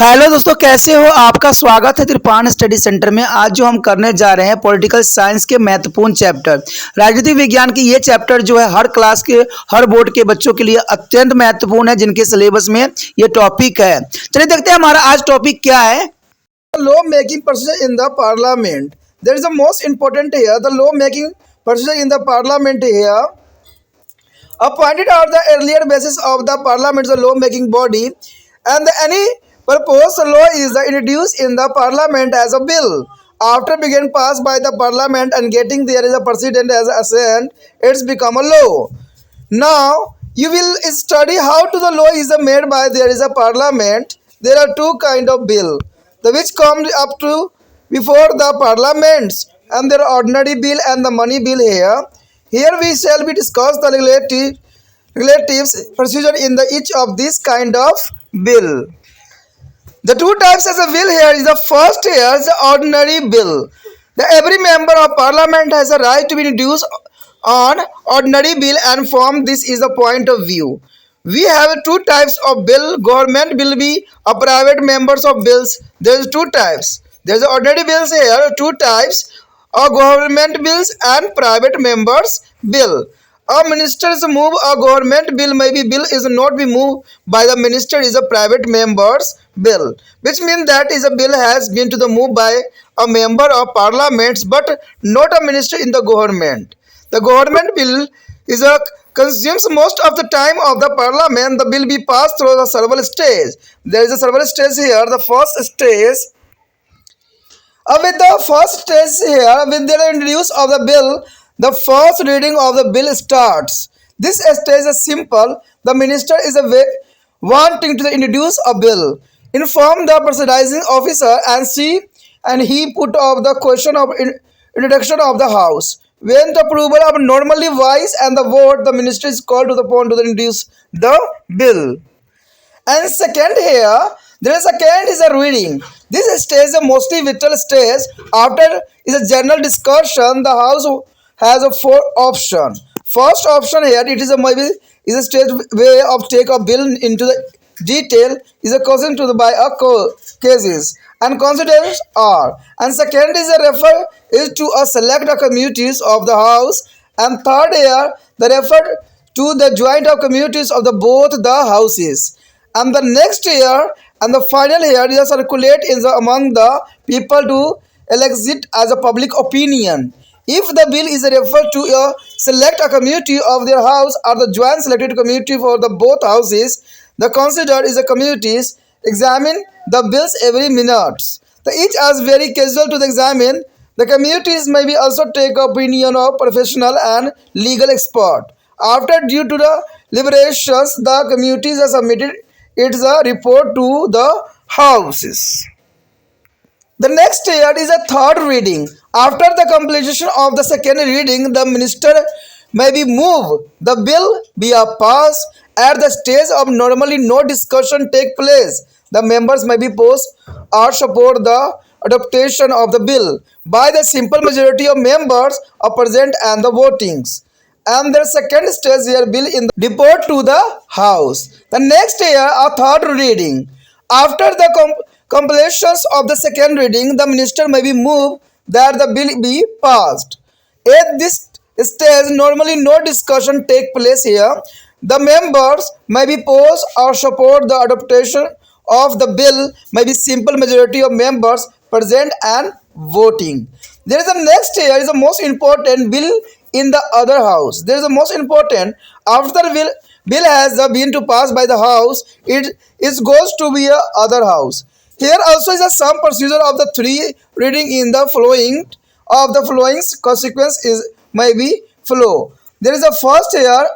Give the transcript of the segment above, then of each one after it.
Hello दोस्तों, कैसे हो? आपका स्वागत है त्रिपान स्टडी सेंटर में। आज जो हम करने जा रहे हैं पॉलिटिकल साइंस के महत्वपूर्ण चैप्टर राजनीतिक विज्ञान की ये चैप्टर जो है हर क्लास के हर बोर्ड के बच्चों के लिए अत्यंत महत्वपूर्ण है, जिनके सिलेबस में ये टॉपिक है। चलिए देखते हैं हमारा आज टॉपिक क्या है। law making procedure in the parliament. There is the most important here, the law making procedure in the parliament here, appointed on the earlier basis of the parliament, the law making body, and any proposed law is introduced in the parliament as a bill. After being passed by the parliament and getting there is a precedent as assent, it's become a law. Now you will study how to the law is made by there is a parliament. There are two kind of bill, the which come up to before the parliaments, and there are ordinary bill and the money bill here. Here we shall be discuss the relatives procedure in the each of this kind of bill. The two types as a bill here is the first here is the ordinary bill. The every member of parliament has a right to be introduced on ordinary bill, and from this is the point of view. We have two types of bill. Government bill be a private members of bills. There is two types. There is ordinary bills here, two types of government bills and private members bill. A minister's move a government bill, maybe bill is not be moved by the minister is a private member's bill, which means that is a bill has been to the move by a member of parliament but not a minister in the government. The government bill is a consumes most of the time of the parliament. The bill be passed through the several stage. There is a several stage here. The first stage with the first stage here, with the introduce of the bill, the first reading of the bill starts. This stage is simple. The minister is wanting to introduce a bill. Inform the presiding officer and he put up the question of introduction of the house. When the approval of normally voice and the vote, the minister is called to the point to introduce the bill. And second here, there is second is a reading. This stage is a mostly vital stage. After is a general discussion, the house has a four option. First option here, it is a maybe is a stage way of take a bill into the detail is a question to the by a cases and considers are. And second is a refer is to a select a committees of the house. And third here, the refer to the joint of committees of the both the houses. And the next year and the final year is circulate in the among the people to elect as a public opinion. If the bill is referred to a select a committee of their house or the joint selected committee for the both houses, the considered is a committees examine the bills every minute. The each as very casual to the examine. The committees may be also take opinion of professional and legal expert. After due to the deliberations, the committees are submitted its a report to the houses. The next year is a third reading. After the completion of the second reading, the minister may be moved. The bill be a pass. At the stage of normally no discussion take place. The members may be opposed or support the adoption of the bill by the simple majority of members are present and the votings. And the second stage here bill in the report to the house. The next year a third reading. After the completions of the second reading, the minister may be moved that the bill be passed. At this stage, normally no discussion take place here. The members may be opposed or support the adoption of the bill, may be simple majority of members present and voting. There is a next here is the most important bill in the other house. There is the most important after the bill has been to pass by the house, it goes to be a other house. Here also is a some procedure of the three reading in the following of the following consequence is may be flow. There is a first here,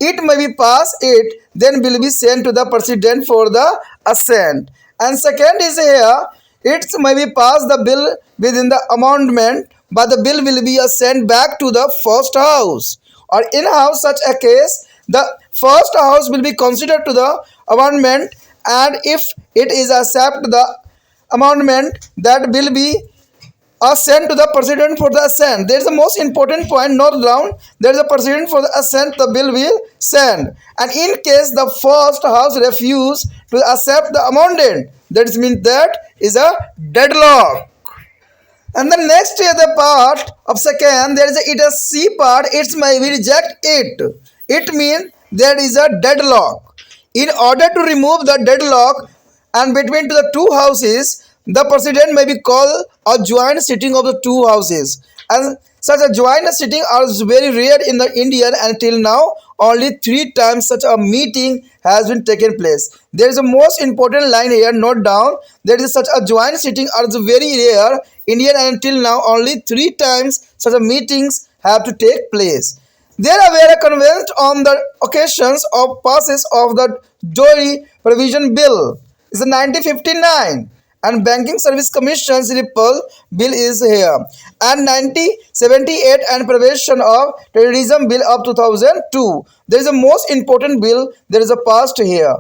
it may be passed it, then will be sent to the president for the assent. And second is here, it may be passed the bill within the amendment, but the bill will be sent back to the first house. Or in house such a case, the first house will be considered to the amendment, and if it is accept the amendment, that will be sent to the president for the assent. There is the most important point, not down. There is a president for the assent, the bill will send. And in case the first house refuse to accept the amendment, That means that is a deadlock. And the next is the part of second, there is a it a C part, it may we reject it. It means there is a deadlock. In order to remove the deadlock and between the two houses, the president may be called a joint sitting of the two houses. And such a joint sitting are very rare in the Indian, and till now only 3 times such a meeting has been taken place. There is a most important line here, note down. There is such a joint sitting are very rare Indian, and until now only 3 times such a meetings have to take place. There were a convent on the occasions of passes of the Jory Provision Bill. It's a 1959, and Banking Service Commission's repeal bill is here, and 1978 and Prevention of Terrorism Bill of 2002. There is a most important bill there is a passed here,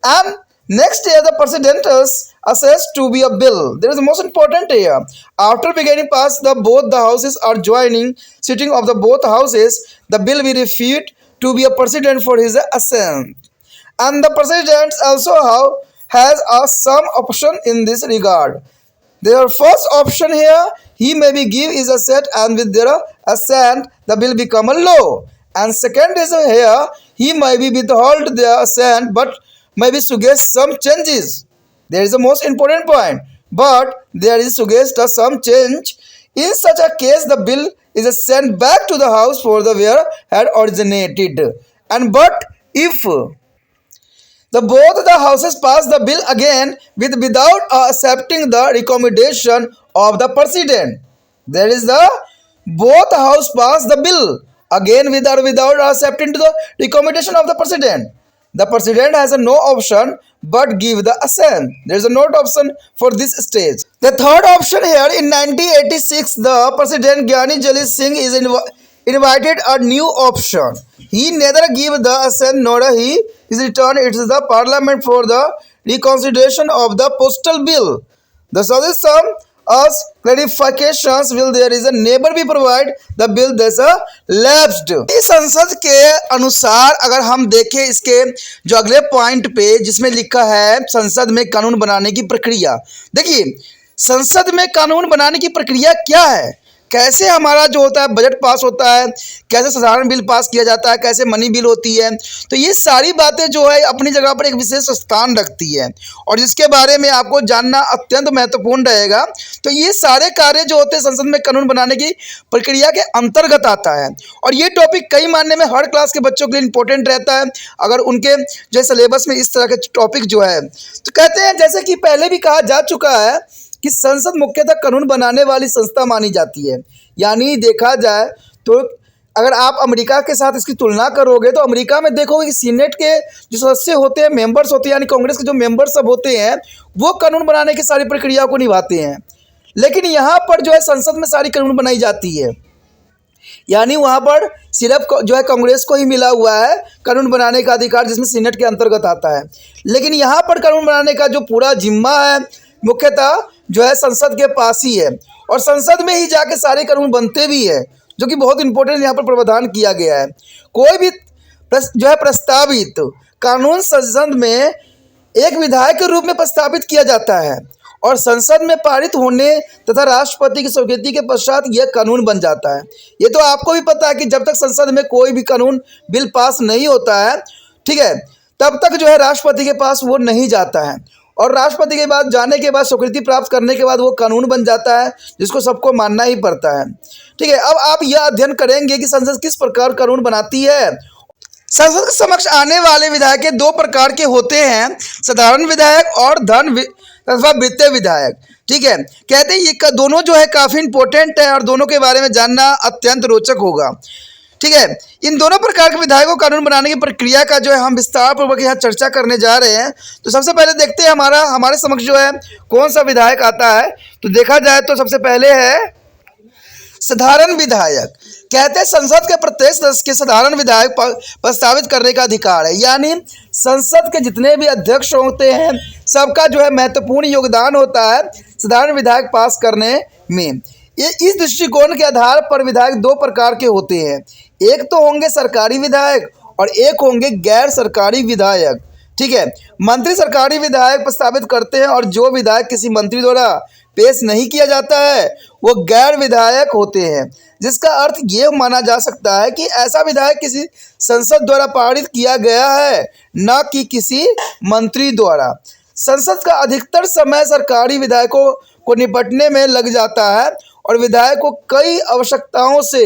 and next year the president is assessed to be a bill. There is the most important here. After beginning pass the both the houses are joining sitting of the both houses, the bill will refute to be a president for his assent. And the president also has a some option in this regard. Their first option here, he may be give is assent, and with their assent the bill become a law. And second is here, he may be withhold their assent but may be suggest some changes. There is a most important point, but there is suggest some change. In such a case, the bill is sent back to the house for the where had originated. And but if the both the houses pass the bill again without accepting the recommendation of the president, there is the both house pass the bill again without accepting to the recommendation of the president. The president has a no option but give the assent. There is a not option for this stage. The third option here, in 1986, the president Gyani Jali Singh is invited a new option. He neither give the assent nor he is returned. It is the parliament for the reconsideration of the postal bill. The solution as clarifications will there is a never be provide the bill there's a lapsed. इस संसद के अनुसार अगर हम देखें इसके जो अगले पॉइंट पे जिसमें लिखा है संसद में कानून बनाने की प्रक्रिया, देखिए संसद में कानून बनाने की प्रक्रिया क्या है, कैसे हमारा जो होता है बजट पास होता है, कैसे साधारण बिल पास किया जाता है, कैसे मनी बिल होती है, तो ये सारी बातें जो है अपनी जगह पर एक विशेष स्थान रखती है और जिसके बारे में आपको जानना अत्यंत महत्वपूर्ण रहेगा। तो ये सारे कार्य जो होते हैं संसद में कानून बनाने की प्रक्रिया के अंतर्गत आता है और ये टॉपिक कई मायने में हर क्लास के बच्चों के लिए इंपॉर्टेंट रहता है अगर उनके जो सिलेबस में इस तरह के टॉपिक जो है। तो कहते हैं जैसे कि पहले भी कहा जा चुका है कि संसद मुख्यतः कानून बनाने वाली संस्था मानी जाती है। यानी देखा जाए तो अगर आप अमेरिका के साथ इसकी तुलना करोगे तो अमेरिका में देखोगे कि सीनेट के जो सदस्य होते हैं, मेंबर्स होते हैं, यानी कांग्रेस के जो मेंबर्स सब होते हैं वो कानून बनाने की सारी प्रक्रिया को निभाते हैं, लेकिन यहाँ पर जो है संसद में सारी कानून बनाई जाती है। यानी वहाँ पर सिर्फ जो है कांग्रेस को ही मिला हुआ है कानून बनाने का अधिकार जिसमें सीनेट के अंतर्गत आता है, लेकिन यहाँ पर कानून बनाने का जो पूरा जिम्मा है मुख्यतः जो है संसद के पास ही है और संसद में ही जाके सारे कानून बनते भी है, जो कि बहुत इंपॉर्टेंट यहाँ पर प्रावधान किया गया है। कोई भी जो है प्रस्तावित कानून संसद में एक विधायक के रूप में प्रस्तावित किया जाता है और संसद में पारित होने तथा राष्ट्रपति की स्वीकृति के पश्चात यह कानून बन जाता है। ये तो आपको भी पता है कि जब तक संसद में कोई भी कानून बिल पास नहीं होता है, ठीक है, तब तक जो है राष्ट्रपति के पास वो नहीं जाता है और राष्ट्रपति के बाद जाने के बाद स्वीकृति प्राप्त करने के बाद वो कानून बन जाता है जिसको सबको मानना ही पड़ता है। ठीक है, अब आप यह अध्ययन करेंगे कि संसद किस प्रकार कानून बनाती है। संसद के समक्ष आने वाले विधायक दो प्रकार के होते हैं, साधारण विधायक और धन अथवा वित्तीय विधायक। ठीक है, कहते हैं ये दोनों जो है काफ़ी इंपॉर्टेंट है और दोनों के बारे में जानना अत्यंत रोचक होगा। ठीक है, इन दोनों प्रकार के विधायकों को कानून बनाने की प्रक्रिया का जो है हम विस्तार पूर्वक यहाँ चर्चा करने जा रहे हैं। तो सबसे पहले देखते हैं हमारे समक्ष जो है कौन सा विधायक आता है। तो देखा जाए तो सबसे पहले है साधारण विधायक। कहते हैं संसद के प्रत्येक सदस्य के साधारण विधायक प्रस्तावित करने का अधिकार है, यानी संसद के जितने भी अध्यक्ष होते हैं सबका जो है महत्वपूर्ण योगदान होता है साधारण विधायक पास करने में। ये इस दृष्टिकोण के आधार पर विधायक दो प्रकार के होते हैं, एक तो होंगे सरकारी विधायक और एक होंगे गैर सरकारी विधायक। ठीक है। मंत्री सरकारी विधायक प्रस्तावित करते हैं और जो विधायक किसी मंत्री द्वारा पेश नहीं किया जाता है वो गैर विधायक होते हैं, जिसका अर्थ ये माना जा सकता है कि ऐसा विधायक किसी संसद द्वारा पारित किया गया है, न कि किसी मंत्री द्वारा। संसद का अधिकतर समय सरकारी विधायकों को निपटने में लग जाता है और विधायक को कई आवश्यकताओं से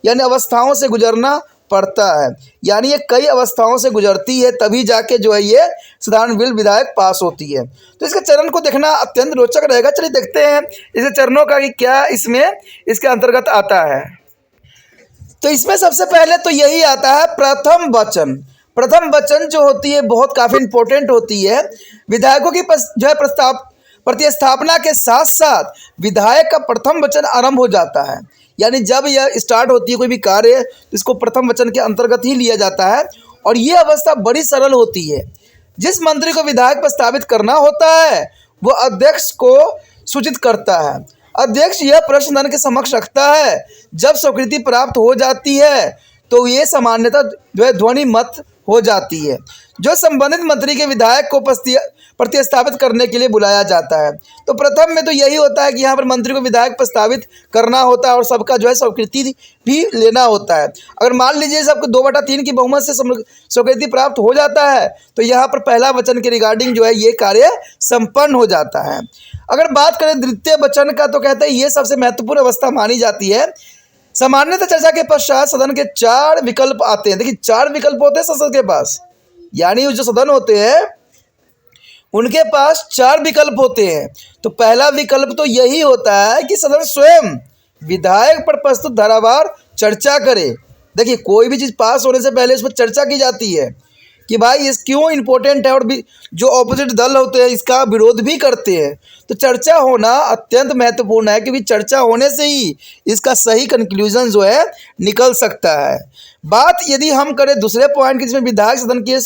यानी अवस्थाओं से गुजरना पड़ता है, यानी ये कई अवस्थाओं से गुजरती है तभी जाके जो है ये साधारण बिल विधायक पास होती है। तो इसके चरण को देखना अत्यंत रोचक रहेगा। चलिए देखते हैं इसके चरणों का कि क्या इसमें इसके अंतर्गत आता है। तो इसमें सबसे पहले तो यही आता है प्रथम वचन। प्रथम वचन जो होती है बहुत काफ़ी इंपॉर्टेंट होती है। विधायकों की जो है प्रतिस्थापना के साथ साथ विधायक का प्रथम वचन आरंभ हो जाता है, यानी जब यह स्टार्ट होती है कोई भी कार्य तो इसको प्रथम वचन के अंतर्गत ही लिया जाता है। और ये अवस्था बड़ी सरल होती है। जिस मंत्री को विधायक प्रस्तावित करना होता है वो अध्यक्ष को सूचित करता है। अध्यक्ष यह प्रश्न सदन के समक्ष रखता है। जब स्वीकृति प्राप्त हो जाती है तो ये सामान्यतः जो है ध्वनि मत हो जाती है, जो संबंधित मंत्री के विधायक को प्रतिस्थापित करने के लिए बुलाया जाता है। तो प्रथम में तो यही होता है कि यहाँ पर मंत्री को विधायक प्रस्तावित करना होता है और सबका जो है स्वीकृति भी लेना होता है। अगर मान लीजिए सबको 2/3 की बहुमत से स्वीकृति प्राप्त हो जाता है तो यहाँ पर पहला वचन के रिगार्डिंग जो है ये कार्य संपन्न हो जाता है। अगर बात करें द्वितीय वचन का तो कहते हैं ये सबसे महत्वपूर्ण अवस्था मानी जाती है। सामान्यतः चर्चा के पश्चात सदन के 4 विकल्प आते हैं। देखिए 4 विकल्प होते हैं संसद के पास, यानी जो सदन होते हैं उनके पास 4 विकल्प होते हैं। तो पहला विकल्प तो यही होता है कि सदन स्वयं विधायक पर प्रस्तुत धारावार चर्चा करे। देखिए कोई भी चीज़ पास होने से पहले इस पर चर्चा की जाती है कि भाई इस क्यों इम्पोर्टेंट है, और भी जो ऑपोजिट दल होते हैं इसका विरोध भी करते हैं। तो चर्चा होना अत्यंत महत्वपूर्ण है क्योंकि चर्चा होने से ही इसका सही कंक्लूजन जो है निकल सकता है। बात यदि हम करें दूसरे पॉइंट की जिसमें विधायक सदन की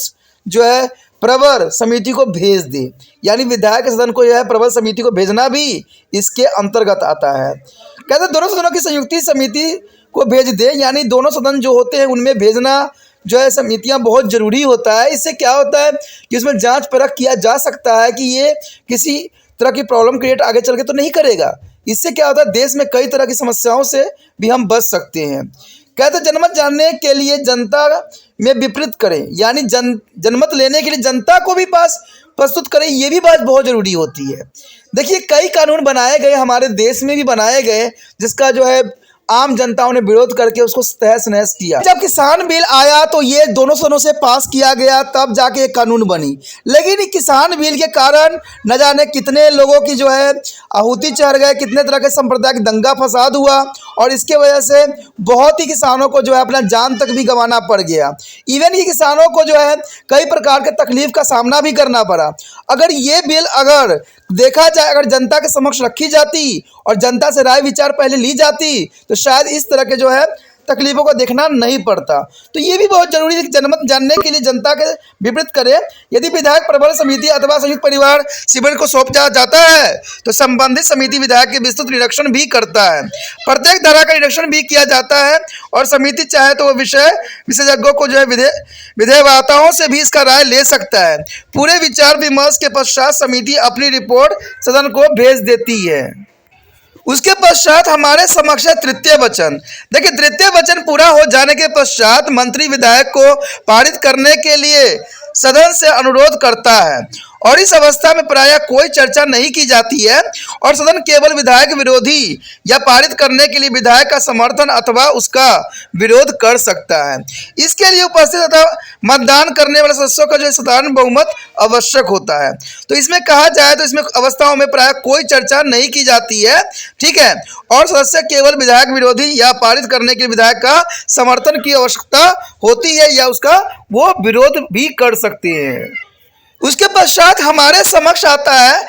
जो है प्रवर समिति को भेज दे, यानी विधायक सदन को जो है प्रवर समिति को भेजना भी इसके अंतर्गत आता है। कहते दोनों सदनों की संयुक्त समिति को भेज दे, यानी दोनों सदन जो होते हैं उनमें भेजना जो है समितियां बहुत ज़रूरी होता है। इससे क्या होता है कि उसमें जांच परख किया जा सकता है कि ये किसी तरह की प्रॉब्लम क्रिएट आगे चल के तो नहीं करेगा। इससे क्या होता है देश में कई तरह की समस्याओं से भी हम बच सकते हैं। कहते जनमत जानने के लिए जनता में विपरीत करें, यानी जनमत लेने के लिए जनता को भी पास प्रस्तुत करें, ये भी बात बहुत ज़रूरी होती है। देखिए कई कानून बनाए गए हमारे देश में भी बनाए गए जिसका जो है आम जनताओं ने विरोध करके उसको तहस नहस किया। जब किसान बिल आया तो ये दोनों सदनों से पास किया गया तब जाके एक कानून बनी, लेकिन किसान बिल के कारण न जाने कितने लोगों की जो है आहुति चढ़ गए, कितने तरह के सांप्रदायिक दंगा फसाद हुआ और इसके वजह से बहुत ही किसानों को जो है अपना जान तक भी गंवाना पड़ गया। इवन कि किसानों को जो है कई प्रकार के तकलीफ का सामना भी करना पड़ा। अगर ये बिल अगर देखा जाए अगर जनता के समक्ष रखी जाती और जनता से राय विचार पहले ली जाती तो शायद इस तरह के जो है तकलीफों को देखना नहीं पड़ता। तो ये भी बहुत जरूरी है कि जनमत जानने के लिए जनता के विपरीत करे। यदि विधायक प्रबल समिति अथवा संयुक्त परिवार शिविर को सौंपा जाता है तो संबंधित समिति विधायक के विस्तृत निरीक्षण भी करता है। प्रत्येक धारा का निरीक्षण भी किया जाता है और समिति चाहे तो वह विशेषज्ञों को जो है विधेयकताओं से भी इसका राय ले सकता है। पूरे विचार विमर्श के पश्चात समिति अपनी रिपोर्ट सदन को भेज देती है। उसके पश्चात हमारे समक्ष है तृतीय वचन। देखिए तृतीय वचन पूरा हो जाने के पश्चात मंत्री विधायक को पारित करने के लिए सदन से अनुरोध करता है और इस अवस्था में प्रायः कोई चर्चा नहीं की जाती है और सदन केवल विधायक विरोधी या पारित करने के लिए विधायक का समर्थन अथवा उसका विरोध कर सकता है। इसके लिए उपस्थित तथा मतदान करने वाले सदस्यों का जो साधारण बहुमत आवश्यक होता है। तो इसमें कहा जाए तो इसमें अवस्थाओं में प्रायः कोई चर्चा नहीं की जाती है, ठीक है, और सदस्य केवल विधायक विरोधी या पारित करने के लिए विधायक का समर्थन की आवश्यकता होती है या उसका वो विरोध भी कर सकते हैं। उसके पश्चात हमारे समक्ष आता है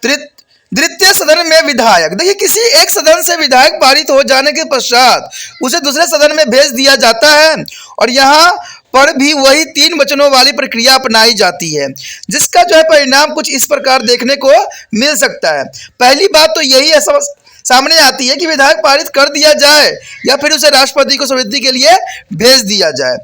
द्वितीय सदन में विधायक। देखिए किसी एक सदन से विधायक पारित हो जाने के पश्चात उसे दूसरे सदन में भेज दिया जाता है और यहाँ पर भी वही 3 वचनों वाली प्रक्रिया अपनाई जाती है, जिसका जो है परिणाम कुछ इस प्रकार देखने को मिल सकता है। पहली बात तो यही है सामने आती है कि विधायक पारित कर दिया जाए या फिर उसे राष्ट्रपति को स्वीकृति के लिए भेज दिया जाए।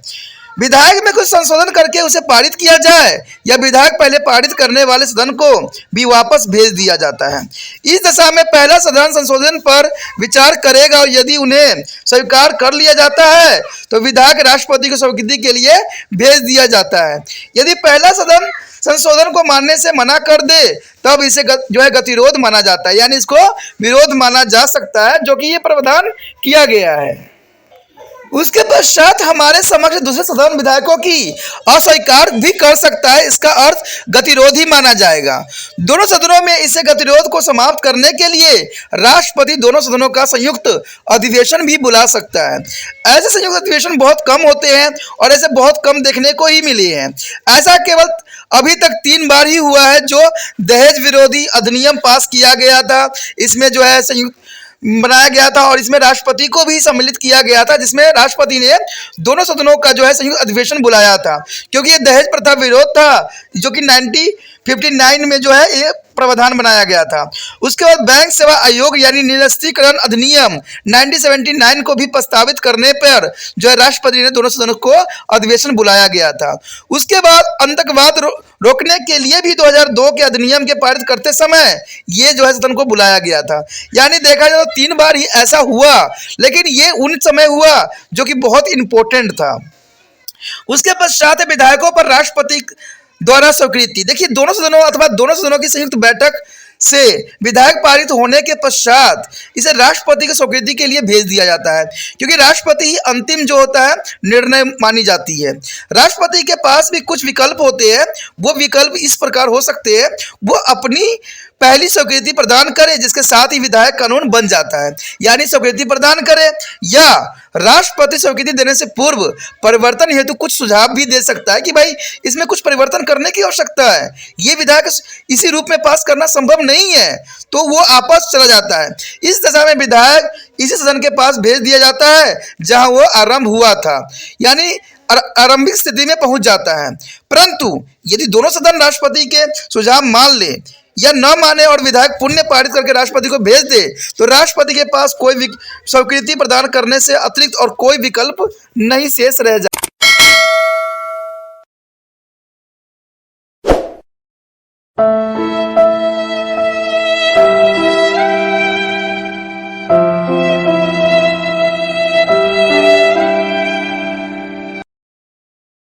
विधायक में कुछ संशोधन करके उसे पारित किया जाए या विधायक पहले पारित करने वाले सदन को भी वापस भेज दिया जाता है। इस दशा में पहला सदन संशोधन पर विचार करेगा और यदि उन्हें स्वीकार कर लिया जाता है तो विधायक राष्ट्रपति को स्वीकृति के लिए भेज दिया जाता है। यदि पहला सदन संशोधन को मानने से मना कर दे तब इसे जो है गतिरोध माना जाता है, यानी इसको विरोध माना जा सकता है, जो कि ये प्रावधान किया गया है। उसके पश्चात हमारे समक्ष दूसरे सदन विधायकों की अस्वीकार भी कर सकता है, इसका अर्थ गतिरोध ही माना जाएगा। दोनों सदनों में इसे गतिरोध को समाप्त करने के लिए राष्ट्रपति दोनों सदनों का संयुक्त अधिवेशन भी बुला सकता है। ऐसे संयुक्त अधिवेशन बहुत कम होते हैं और ऐसे बहुत कम देखने को ही मिले हैं। ऐसा केवल अभी तक 3 बार ही हुआ है जो दहेज विरोधी अधिनियम पास किया गया था, इसमें जो है संयुक्त बनाया गया था और इसमें राष्ट्रपति को भी सम्मिलित किया गया था, जिसमें राष्ट्रपति ने दोनों सदनों का जो है संयुक्त अधिवेशन बुलाया था, क्योंकि ये दहेज प्रथा विरोध था जो कि 1959 में जो है ये प्रावधान बनाया गया था। उसके बाद बैंक सेवा आयोग यानी निरस्तीकरण अधिनियम 1979 को भी प्रस्तावित करने पर जो है राष्ट्रपति ने दोनों सदनों को अधिवेशन बुलाया गया था। उसके बाद आतंकवाद रोकने के लिए भी 2002 के अधिनियम के पारित करते समय ये जो है सदन को बुलाया गया था। यानी देखा जाए तो 3 बार ही ऐसा हुआ, लेकिन ये उन समय हुआ जो कि बहुत इंपॉर्टेंट था। उसके पश्चात विधायकों पर राष्ट्रपति द्वारा स्वीकृति। देखिए, दोनों सदनों अथवा दोनों सदनों की संयुक्त बैठक से विधायक पारित होने के पश्चात इसे राष्ट्रपति की स्वीकृति के लिए भेज दिया जाता है, क्योंकि राष्ट्रपति ही अंतिम जो होता है निर्णय मानी जाती है। राष्ट्रपति के पास भी कुछ विकल्प होते हैं, वो विकल्प इस प्रकार हो सकते हैं, वो अपनी पहली स्वीकृति प्रदान करे जिसके साथ ही विधायक कानून बन जाता है, यानी स्वीकृति प्रदान करे, या राष्ट्रपति स्वीकृति देने से पूर्व परिवर्तन हेतु कुछ सुझाव भी दे सकता है कि भाई इसमें कुछ परिवर्तन करने की आवश्यकता है, ये विधायक इसी रूप में पास करना संभव नहीं है, तो वो आपस चला जाता है। इस दशा में विधायक इसी सदन के पास भेज दिया जाता है जहां वो आरंभ हुआ था, यानी आरंभिक स्थिति में पहुंच जाता है। परंतु यदि दोनों सदन राष्ट्रपति के सुझाव मान ले या न माने और विधायक पुण्य पारित करके राष्ट्रपति को भेज दे तो राष्ट्रपति के पास कोई स्वीकृति प्रदान करने से अतिरिक्त और कोई विकल्प नहीं शेष रह जाए।